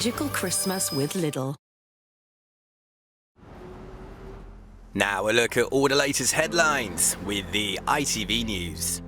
Magical Christmas with Lidl. Now a look at all the latest headlines with the ITV News.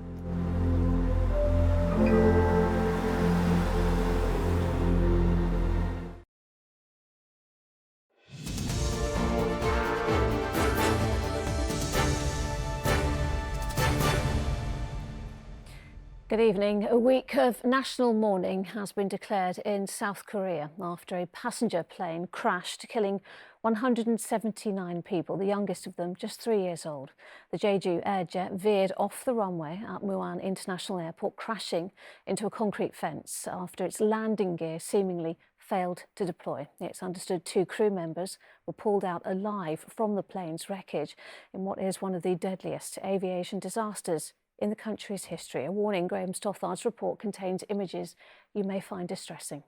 Good evening. A week of national mourning has been declared in South Korea after a passenger plane crashed, killing 179 people, the youngest of them just 3 years old. The Jeju air jet veered off the runway at Muan International Airport, crashing into a concrete fence after its landing gear seemingly failed to deploy. It's understood 2 crew members were pulled out alive from the plane's wreckage in what is one of the deadliest aviation disasters in the country's history. A warning: Graham Stothard's report contains images you may find distressing.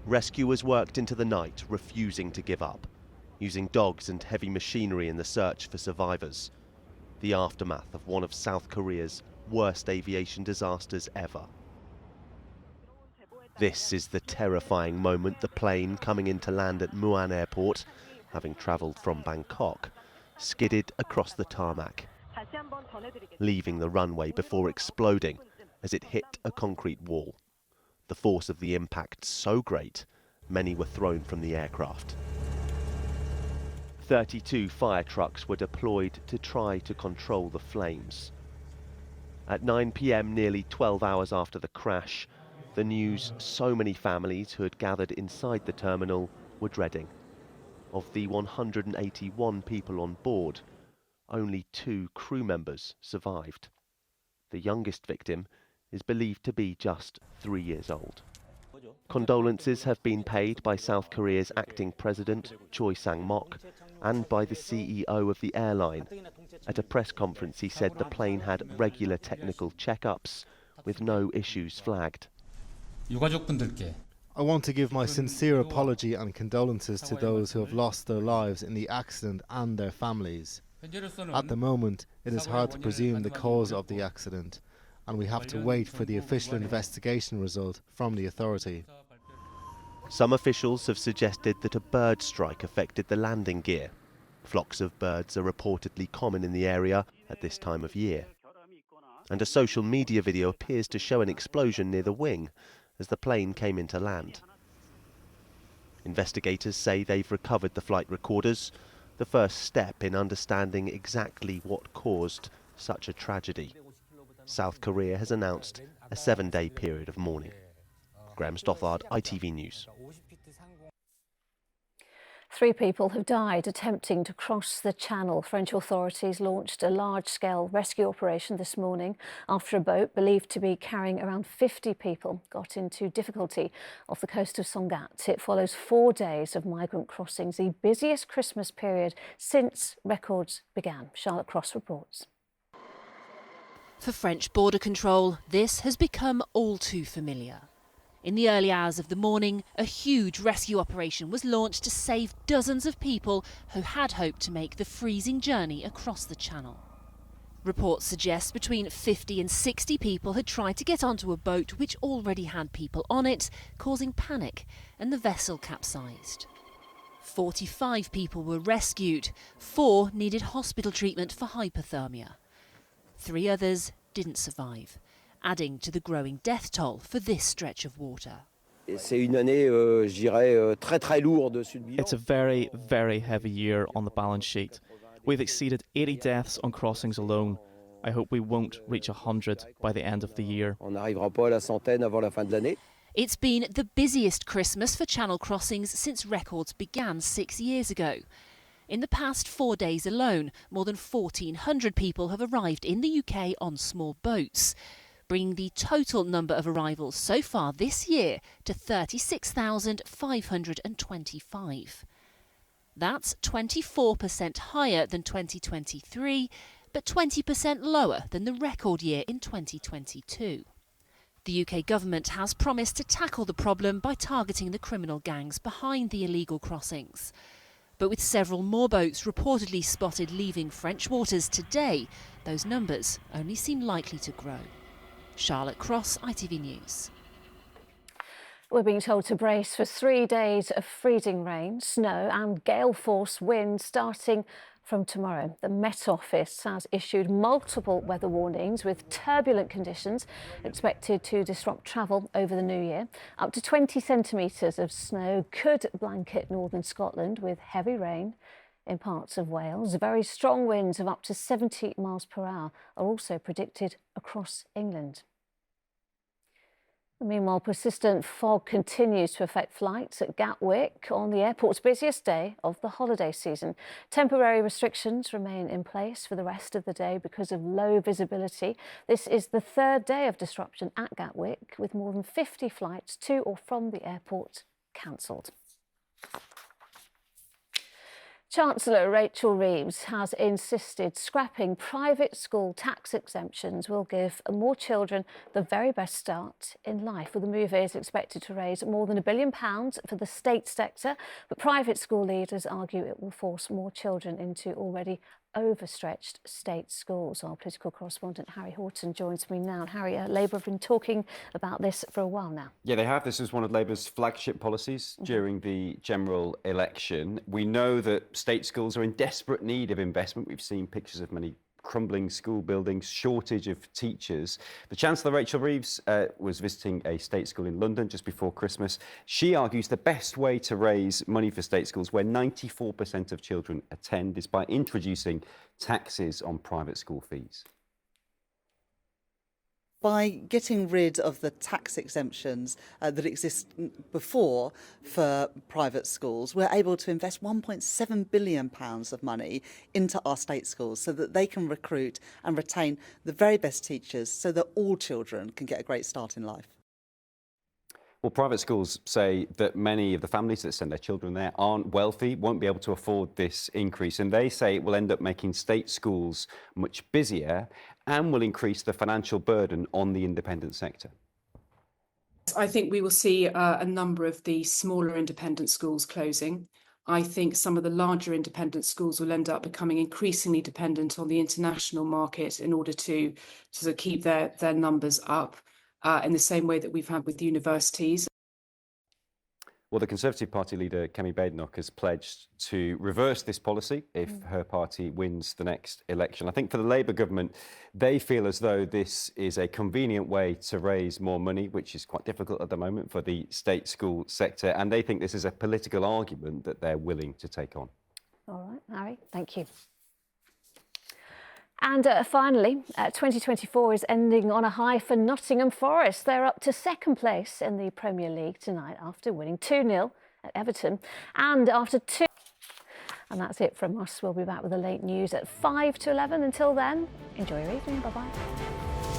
Rescuers worked into the night, refusing to give up, using dogs and heavy machinery in the search for survivors. The aftermath of one of South Korea's worst aviation disasters ever. This is the terrifying moment the plane coming in to land at Muan Airport, having travelled from Bangkok, skidded across the tarmac, leaving the runway before exploding as it hit a concrete wall. The force of the impact so great, many were thrown from the aircraft. 32 fire trucks were deployed to try to control the flames. At 9 p.m, nearly 12 hours after the crash, the news so many families who had gathered inside the terminal were dreading. Of the 181 people on board, only 2 crew members survived. The youngest victim is believed to be just 3 years old. Condolences have been paid by South Korea's acting president, Choi Sang-mok, and by the CEO of the airline. At a press conference, he said the plane had regular technical checkups with no issues flagged. I want to give my sincere apology and condolences to those who have lost their lives in the accident and their families. At the moment, it is hard to presume the cause of the accident, and we have to wait for the official investigation result from the authority. Some officials have suggested that a bird strike affected the landing gear. Flocks of birds are reportedly common in the area at this time of year. And a social media video appears to show an explosion near the wing as the plane came into land. Investigators say they've recovered the flight recorders, the first step in understanding exactly what caused such a tragedy. South Korea has announced a 7-day period of mourning. Graham Stothard, ITV News. 3 people have died attempting to cross the Channel. French authorities launched a large-scale rescue operation this morning after a boat believed to be carrying around 50 people got into difficulty off the coast of Sangatte. It follows 4 days of migrant crossings, the busiest Christmas period since records began. Charlotte Cross reports. For French border control, this has become all too familiar. In the early hours of the morning, a huge rescue operation was launched to save dozens of people who had hoped to make the freezing journey across the Channel. Reports suggest between 50 and 60 people had tried to get onto a boat which already had people on it, causing panic, and the vessel capsized. 45 people were rescued. 4 needed hospital treatment for hypothermia. 3 others didn't survive, adding to the growing death toll for this stretch of water. It's a very, very heavy year on the balance sheet. We've exceeded 80 deaths on crossings alone. I hope we won't reach 100 by the end of the year. It's been the busiest Christmas for Channel crossings since records began 6 years ago. In the past 4 days alone, more than 1,400 people have arrived in the UK on small boats, bringing the total number of arrivals so far this year to 36,525. That's 24% higher than 2023, but 20% lower than the record year in 2022. The UK government has promised to tackle the problem by targeting the criminal gangs behind the illegal crossings. But with several more boats reportedly spotted leaving French waters today, those numbers only seem likely to grow. Charlotte Cross, ITV News. We're being told to brace for 3 days of freezing rain, snow and gale-force winds starting from tomorrow. The Met Office has issued multiple weather warnings with turbulent conditions expected to disrupt travel over the new year. Up to 20 centimetres of snow could blanket northern Scotland with heavy rain in parts of Wales. Very strong winds of up to 70 miles per hour are also predicted across England. Meanwhile, persistent fog continues to affect flights at Gatwick on the airport's busiest day of the holiday season. Temporary restrictions remain in place for the rest of the day because of low visibility. This is the third day of disruption at Gatwick, with more than 50 flights to or from the airport cancelled. Chancellor Rachel Reeves has insisted scrapping private school tax exemptions will give more children the very best start in life. Well, the move is expected to raise more than £1 billion for the state sector, but private school leaders argue it will force more children into already overstretched state schools. Our political correspondent Harry Horton joins me now. And Harry, Labour have been talking about this for a while now. Yeah, they have. This was one of Labour's flagship policies during the general election. We know that state schools are in desperate need of investment. We've seen pictures of many crumbling school buildings, shortage of teachers. The Chancellor, Rachel Reeves, was visiting a state school in London just before Christmas. She argues the best way to raise money for state schools, where 94% of children attend, is by introducing taxes on private school fees. By getting rid of the tax exemptions that exist before for private schools, we're able to invest £1.7 billion of money into our state schools so that they can recruit and retain the very best teachers so that all children can get a great start in life. Well, private schools say that many of the families that send their children there aren't wealthy, won't be able to afford this increase, and they say it will end up making state schools much busier and will increase the financial burden on the independent sector. I think we will see a number of the smaller independent schools closing. I think some of the larger independent schools will end up becoming increasingly dependent on the international market in order to sort of keep their numbers up. In the same way that we've had with universities. Well, the Conservative Party leader, Kemi Badenoch, has pledged to reverse this policy if her party wins the next election. I think for the Labour government, they feel as though this is a convenient way to raise more money, which is quite difficult at the moment for the state school sector, and they think this is a political argument that they're willing to take on. All right, Harry, thank you. And finally, 2024 is ending on a high for Nottingham Forest. They're up to second place in the Premier League tonight after winning 2-0 at Everton. And after two... And that's it from us. We'll be back with the late news at 5 to 11. Until then, enjoy your evening. Bye-bye.